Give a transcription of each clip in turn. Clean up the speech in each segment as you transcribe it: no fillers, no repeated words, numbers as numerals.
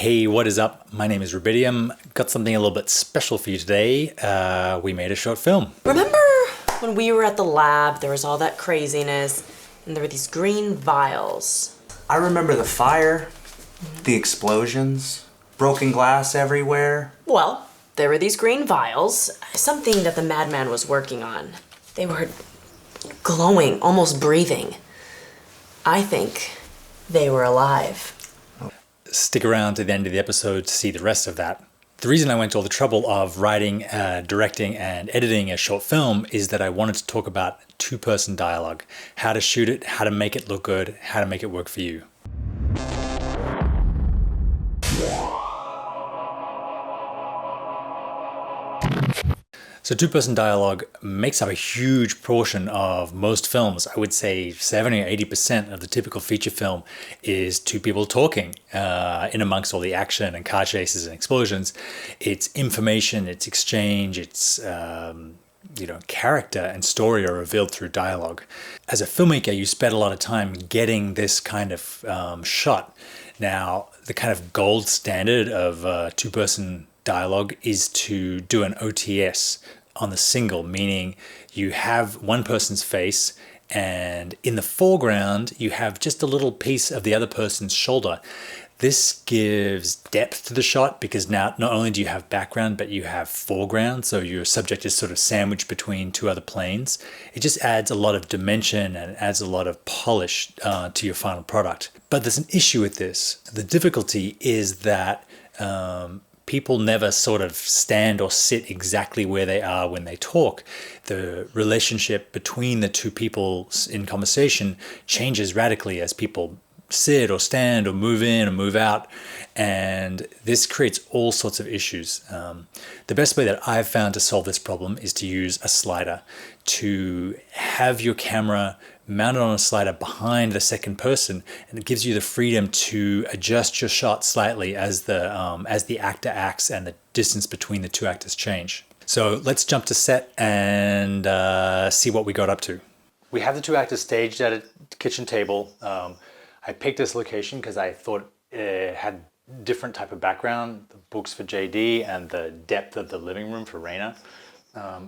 Hey, what is up? My name is Rubidium. Got something a little bit special for you today. We made a short film. Remember when we were at the lab, there was all that craziness, and there were these green vials. I remember the fire, the explosions, broken glass everywhere. Well, there were these green vials, something that the madman was working on. They were glowing, almost breathing. I think they were alive. Stick around to the end of the episode to see the rest of that. The reason I went to all the trouble of writing, directing, and editing a short film is that I wanted to talk about two-person dialogue, how to shoot it, how to make it look good, how to make it work for you. So two-person dialogue makes up a huge portion of most films. I would say 70 or 80% of the typical feature film is two people talking in amongst all the action and car chases and explosions. It's information, it's exchange, it's character and story are revealed through dialogue. As a filmmaker, you spend a lot of time getting this kind of shot. Now, the kind of gold standard of two-person dialogue is to do an OTS on the single, meaning you have one person's face and in the foreground you have just a little piece of the other person's shoulder. This gives depth to the shot because now not only do you have background but you have foreground, so your subject is sort of sandwiched between two other planes. It just adds a lot of dimension and adds a lot of polish to your final product. But there's an issue with this. The difficulty is that people never sort of stand or sit exactly where they are when they talk. The relationship between the two people in conversation changes radically as people sit or stand or move in or move out, and this creates all sorts of issues. The best way that I've found to solve this problem is to use a slider, to have your camera mounted on a slider behind the second person, and it gives you the freedom to adjust your shot slightly as the actor acts and the distance between the two actors change. So let's jump to set and see what we got up to. We have the two actors staged at a kitchen table. I picked this location because I thought it had different type of background, the books for JD and the depth of the living room for Raina.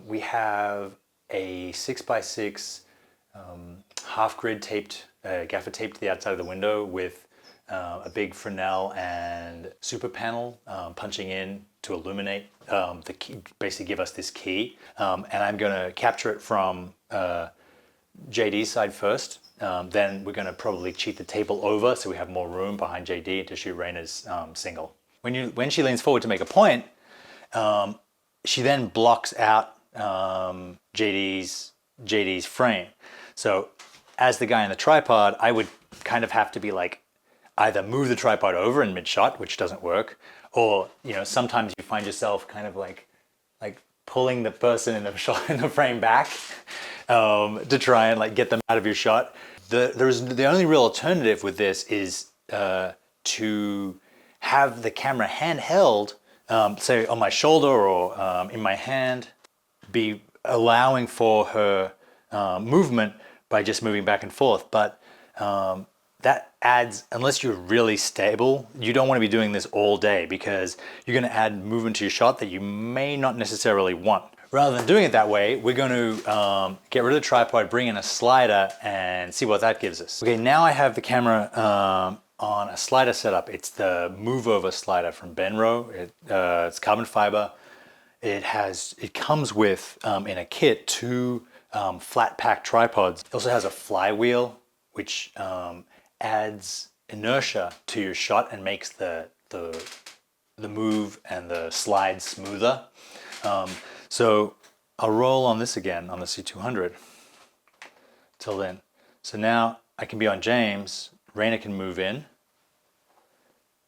We have a 6x6 half grid taped, gaffer taped to the outside of the window with a big Fresnel and super panel punching in to illuminate the key, basically give us this key. And I'm going to capture it from JD's side first. Then we're going to probably cheat the table over so we have more room behind JD to shoot Raina's single. When she leans forward to make a point, she then blocks out JD's frame. So as the guy in the tripod, I would kind of have to be like either move the tripod over in mid-shot, which doesn't work, or sometimes you find yourself kind of like pulling the person in the shot in the frame back to try and like get them out of your shot. The only real alternative with this is to have the camera handheld, say on my shoulder or in my hand, be allowing for her movement by just moving back and forth. But that adds, unless you're really stable, you don't want to be doing this all day because you're going to add movement to your shot that you may not necessarily want. Rather than doing it that way, we're going to get rid of the tripod, bring in a slider, and see what that gives us. Okay, now I have the camera on a slider setup. It's the move over slider from Benro. It's carbon fiber. It comes with, in a kit, two flat pack tripods. It also has a flywheel, which adds inertia to your shot and makes the move and the slide smoother. So I'll roll on this again on the C200 till then. So now I can be on James, Raina can move in,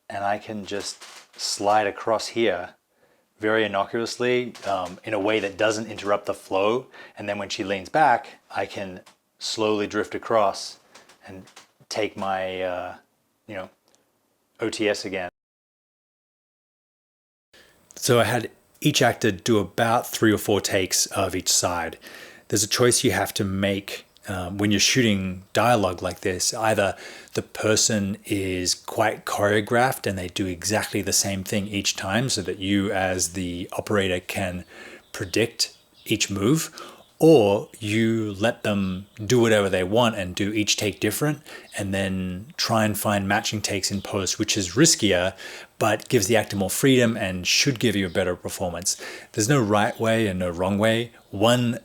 and I can just slide across here very innocuously in a way that doesn't interrupt the flow. And then when she leans back, I can slowly drift across and take my OTS again. So I had each actor do about 3 or 4 takes of each side. There's a choice you have to make when you're shooting dialogue like this, either the person is quite choreographed and they do exactly the same thing each time so that you as the operator can predict each move, or you let them do whatever they want and do each take different and then try and find matching takes in post, which is riskier but gives the actor more freedom and should give you a better performance. There's no right way and no wrong way. One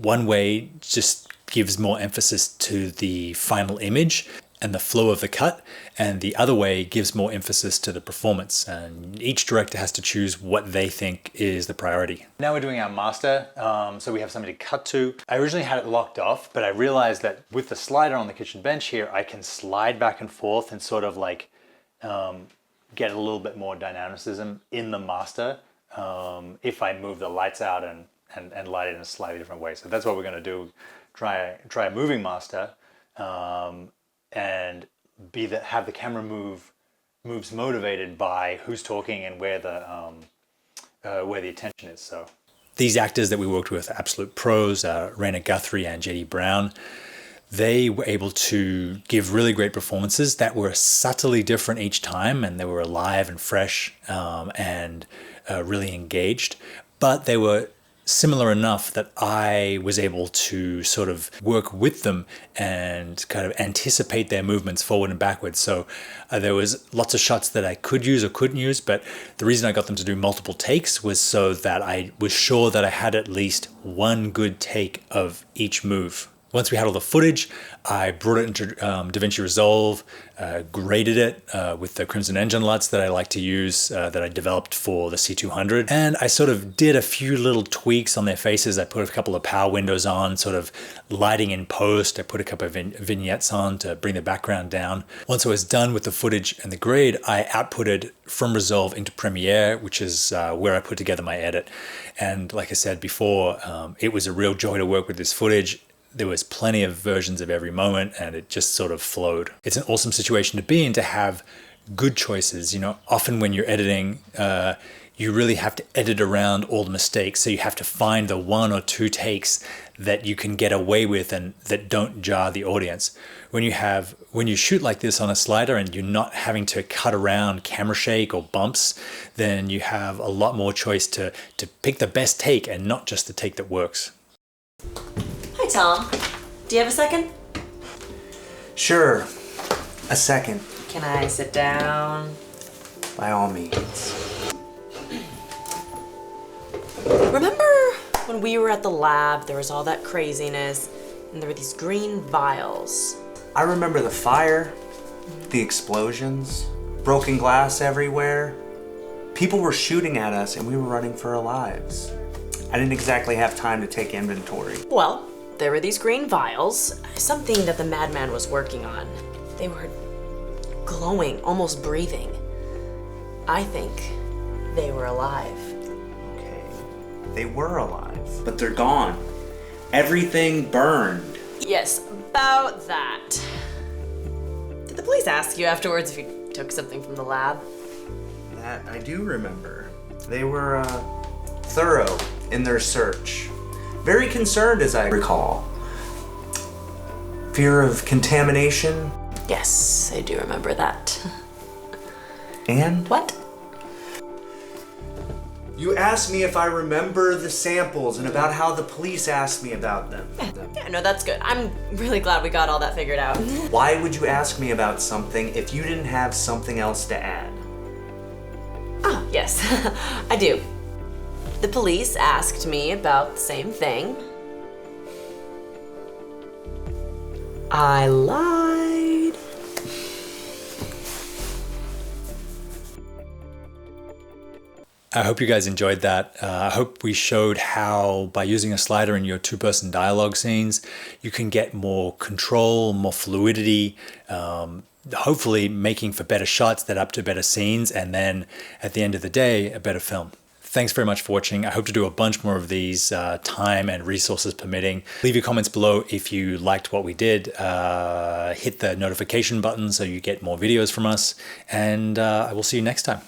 way just gives more emphasis to the final image and the flow of the cut, and the other way gives more emphasis to the performance. And each director has to choose what they think is the priority. Now we're doing our master, so we have something to cut to. I originally had it locked off, but I realized that with the slider on the kitchen bench here, I can slide back and forth and sort of like get a little bit more dynamicism in the master if I move the lights out and light it in a slightly different way. So that's what we're going to do. Try a moving master and have the camera moves motivated by who's talking and where the attention is. So these actors that we worked with are absolute pros, Raina Guthrie and JD Brown. They were able to give really great performances that were subtly different each time, and they were alive and fresh and really engaged, but they were similar enough that I was able to sort of work with them and kind of anticipate their movements forward and backwards. So there was lots of shots that I could use or couldn't use, but the reason I got them to do multiple takes was so that I was sure that I had at least one good take of each move. Once we had all the footage, I brought it into DaVinci Resolve, graded it with the Crimson Engine LUTs that I like to use, that I developed for the C200. And I sort of did a few little tweaks on their faces. I put a couple of power windows on, sort of lighting in post. I put a couple of vignettes on to bring the background down. Once I was done with the footage and the grade, I outputted from Resolve into Premiere, which is where I put together my edit. And like I said before, it was a real joy to work with this footage. There was plenty of versions of every moment and it just sort of flowed. It's an awesome situation to be in, to have good choices. You know, often when you're editing, you really have to edit around all the mistakes. So you have to find the one or two takes that you can get away with and that don't jar the audience. When you shoot like this on a slider and you're not having to cut around camera shake or bumps, then you have a lot more choice to pick the best take and not just the take that works. Hi, Tom. Do you have a second? Sure. A second. Can I sit down? By all means. Remember when we were at the lab, there was all that craziness, and there were these green vials? I remember the fire, the explosions, broken glass everywhere. People were shooting at us and we were running for our lives. I didn't exactly have time to take inventory. Well, there were these green vials, something that the madman was working on. They were glowing, almost breathing. I think they were alive. Okay, they were alive, but they're gone. Everything burned. Yes, about that. Did the police ask you afterwards if you took something from the lab? That I do remember. They were thorough in their search. Very concerned, as I recall. Fear of contamination? Yes, I do remember that. And? What? You asked me if I remember the samples and about how the police asked me about them. Yeah, no, that's good. I'm really glad we got all that figured out. Why would you ask me about something if you didn't have something else to add? Oh, yes, I do. The police asked me about the same thing. I lied. I hope you guys enjoyed that. I hope we showed how by using a slider in your two-person dialogue scenes, you can get more control, more fluidity, hopefully making for better shots that up to better scenes, and then at the end of the day, a better film. Thanks very much for watching. I hope to do a bunch more of these, time and resources permitting. Leave your comments below if you liked what we did. Hit the notification button so you get more videos from us, and I will see you next time.